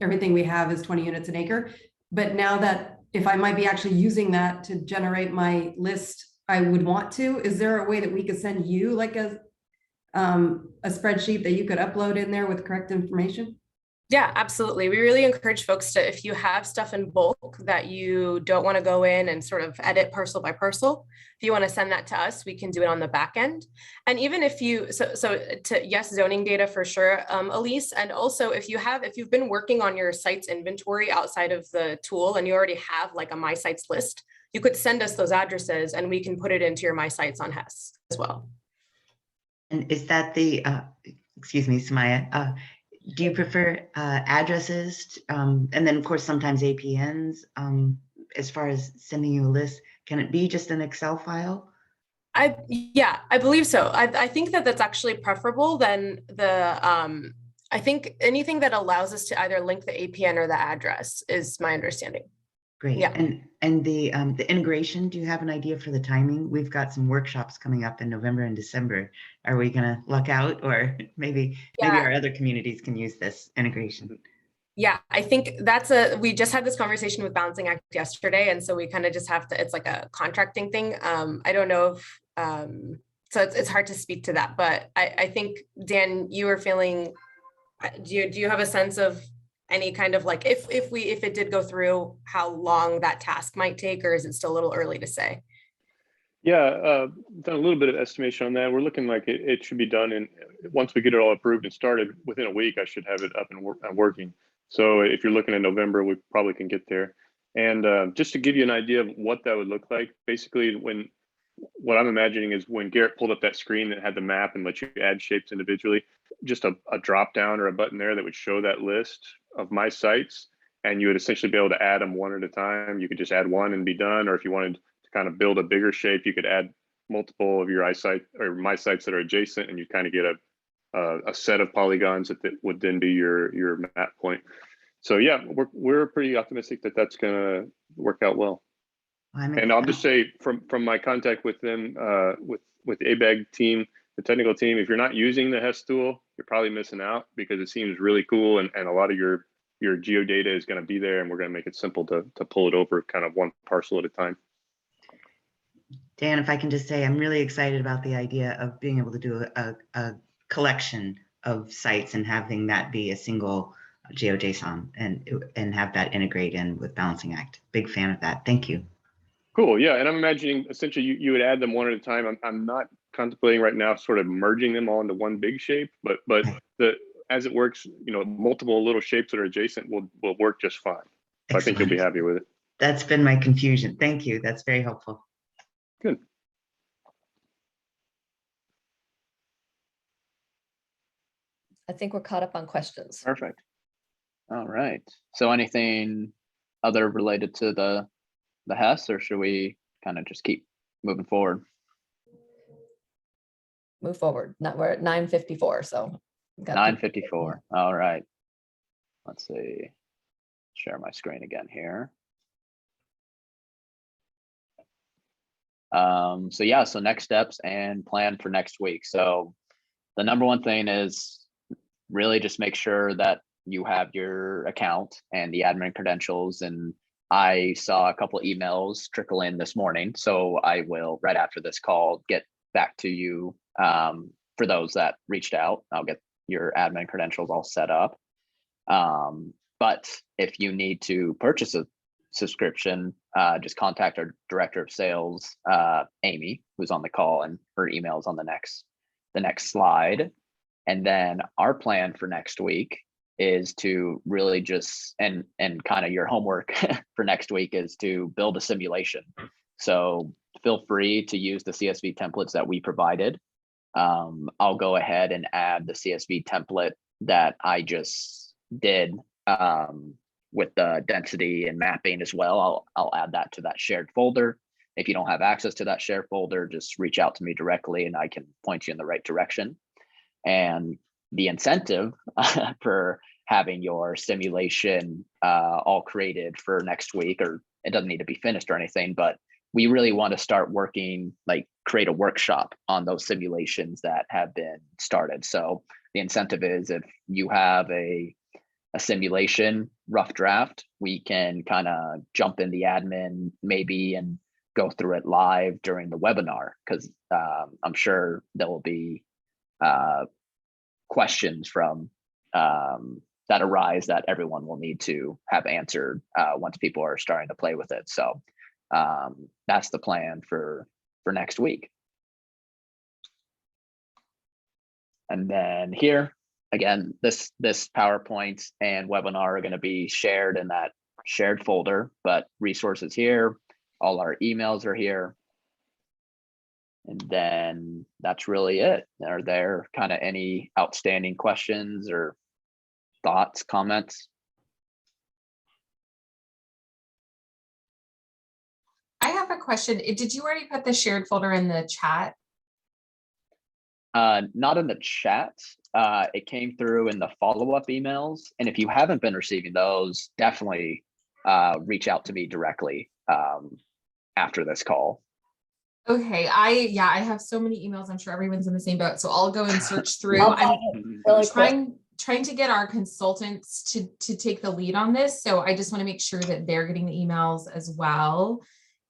Speaker 6: everything we have is 20 units an acre. But now that if I might be actually using that to generate my list, I would want to. Is there a way that we could send you like a spreadsheet that you could upload in there with correct information?
Speaker 13: Yeah, absolutely. We really encourage folks to, if you have stuff in bulk that you don't want to go in and sort of edit parcel by parcel, if you want to send that to us, we can do it on the back end. And even if you, yes, zoning data for sure, Elise, and also if you've been working on your site's inventory outside of the tool and you already have like a My Sites list, you could send us those addresses and we can put it into your My Sites on HES as well.
Speaker 10: And is that the, excuse me, Samaya, do you prefer addresses and then of course sometimes APNs as far as sending you a list? Can it be just an Excel file?
Speaker 13: Yeah, I believe so. I think that that's actually preferable than the I think anything that allows us to either link the APN or the address is my understanding.
Speaker 10: Great.
Speaker 13: Yeah.
Speaker 10: And the integration, do you have an idea for the timing? We've got some workshops coming up in November and December. Are we going to luck out, or maybe our other communities can use this integration?
Speaker 13: Yeah, I think we just had this conversation with Balancing Act yesterday. And so we kind of just have to, it's like a contracting thing. I don't know if, so it's hard to speak to that, but I think Dan, you were feeling, do you have a sense of any kind of like, if it did go through, how long that task might take, or is it still a little early to say?
Speaker 8: Yeah, done a little bit of estimation on that. We're looking like it should be done in, once we get it all approved and started, within a week, I should have it up and working. So if you're looking at November, we probably can get there. And just to give you an idea of what that would look like, basically what I'm imagining is when Garrett pulled up that screen that had the map and let you add shapes individually, just a drop down or a button there that would show that list of my sites, and you would essentially be able to add them one at a time. You could just add one and be done, or if you wanted to kind of build a bigger shape, you could add multiple of your eyesight or my sites that are adjacent, and you kind of get a set of polygons that would then be your map point. So yeah, we're pretty optimistic that that's going to work out well. And I'll just say from my contact with them, with the ABAG team, the technical team, if you're not using the HES tool, you're probably missing out, because it seems really cool, and a lot of your geodata is going to be there, and we're going to make it simple to pull it over kind of one parcel at a time.
Speaker 10: Dan, if I can just say, I'm really excited about the idea of being able to do a collection of sites and having that be a single GeoJSON and have that integrate in with Balancing Act. Big fan of that. Thank you.
Speaker 8: Cool. Yeah. And I'm imagining essentially you would add them one at a time. I'm not contemplating right now sort of merging them all into one big shape, but as it works, multiple little shapes that are adjacent will work just fine. So I think you'll be happy with it.
Speaker 10: That's been my confusion. Thank you. That's very helpful.
Speaker 8: Good.
Speaker 4: I think we're caught up on questions.
Speaker 3: Perfect. All right. So anything other related to the HES, or should we kind of just keep moving forward?
Speaker 4: Move forward. We're at 9:54, so.
Speaker 3: 9:54. All right. Let's see. Share my screen again here. So next steps and plan for next week. So the number one thing is really just make sure that you have your account and the admin credentials. And I saw a couple of emails trickle in this morning, so I will, right after this call, get back to you. For those that reached out, I'll get your admin credentials all set up. But if you need to purchase a subscription, just contact our director of sales, Amy, who's on the call, and her email is on the next slide. And then our plan for next week is to really just, and kind of your homework for next week is to build a simulation. So feel free to use the CSV templates that we provided. I'll go ahead and add the CSV template that I just did with the density and mapping as well. I'll add that to that shared folder. If you don't have access to that shared folder, just reach out to me directly and I can point you in the right direction. And the incentive for having your simulation all created for next week, or it doesn't need to be finished or anything, but we really want to start working, like create a workshop on those simulations that have been started. So the incentive is, if you have a simulation rough draft, we can kind of jump in the admin maybe and go through it live during the webinar, because I'm sure there will be questions from that arise that everyone will need to have answered once people are starting to play with it. So that's the plan for next week. And then here, again, this PowerPoint and webinar are going to be shared in that shared folder, but resources here, all our emails are here. And then that's really it. Are there kind of any outstanding questions or thoughts, comments?
Speaker 14: I have a question. Did you already put the shared folder in the chat?
Speaker 3: Not in the chat. It came through in the follow-up emails. And if you haven't been receiving those, definitely reach out to me directly after this call.
Speaker 14: Okay, I have so many emails. I'm sure everyone's in the same boat. So I'll go and search through. I'm trying to get our consultants to take the lead on this. So I just want to make sure that they're getting the emails as well.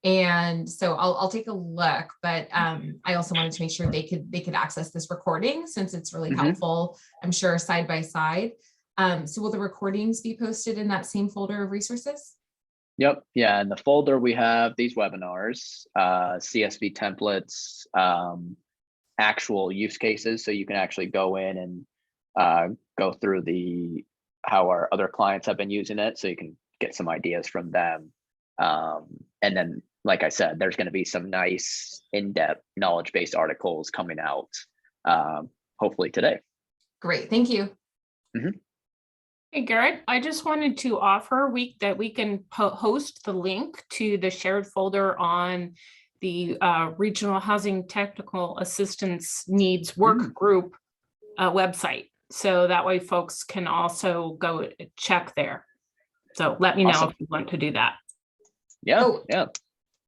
Speaker 14: And so I'll take a look, but I also wanted to make sure they could access this recording, since it's really helpful, I'm sure, side by side. So will the recordings be posted in that same folder of resources?
Speaker 3: Yep. Yeah. In the folder, we have these webinars, CSV templates, actual use cases. So you can actually go in and go through how our other clients have been using it. So you can get some ideas from them. And then, like I said, there's going to be some nice in-depth knowledge-based articles coming out, hopefully today.
Speaker 14: Great. Thank you.
Speaker 3: Mm-hmm.
Speaker 15: Hey, Garrett, I just wanted to offer that we can host the link to the shared folder on the Regional Housing Technical Assistance Needs Work Group website. So that way folks can also go check there. So let me know
Speaker 3: Awesome.
Speaker 15: if you want to do that.
Speaker 3: Yeah,
Speaker 14: Oh,
Speaker 3: yeah.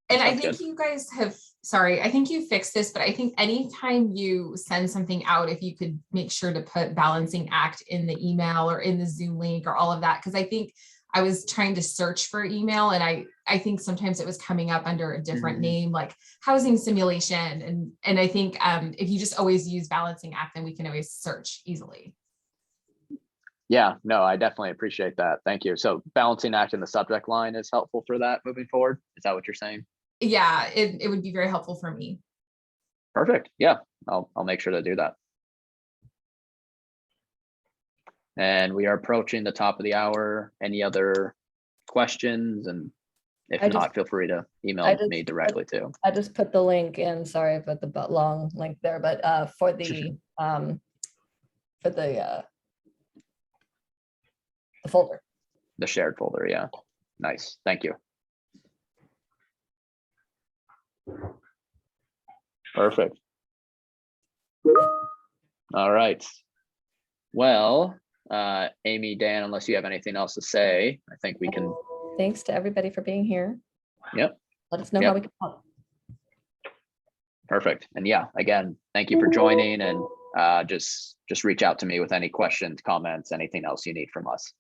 Speaker 14: And I
Speaker 3: Sounds
Speaker 14: think
Speaker 3: good.
Speaker 14: you guys have, sorry, I think you fixed this, but I think anytime you send something out, if you could make sure to put balancing act in the email or in the Zoom link or all of that, because I think I was trying to search for email and I think sometimes it was coming up under a different name, like housing simulation. And I think if you just always use balancing act, then we can always search easily.
Speaker 3: Yeah, no, I definitely appreciate that. Thank you. So balancing act in the subject line is helpful for that moving forward. Is that what you're saying?
Speaker 14: Yeah, it would be very helpful for me.
Speaker 3: Perfect. Yeah, I'll make sure to do that. And we are approaching the top of the hour. Any other questions? And if not, feel free to email me directly too.
Speaker 4: I just put the link in, sorry about the long link there, but for the folder.
Speaker 3: The shared folder, yeah. Nice, thank you. Perfect. All right. Well, Amy, Dan, unless you have anything else to say, I think we can.
Speaker 4: Thanks to everybody for being here.
Speaker 3: Yep.
Speaker 4: Let us know how we can help.
Speaker 3: Perfect. And yeah, again, thank you for joining, and just reach out to me with any questions, comments, anything else you need from us.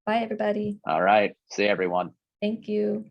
Speaker 4: Bye, everybody.
Speaker 3: All right. See everyone.
Speaker 4: Thank you.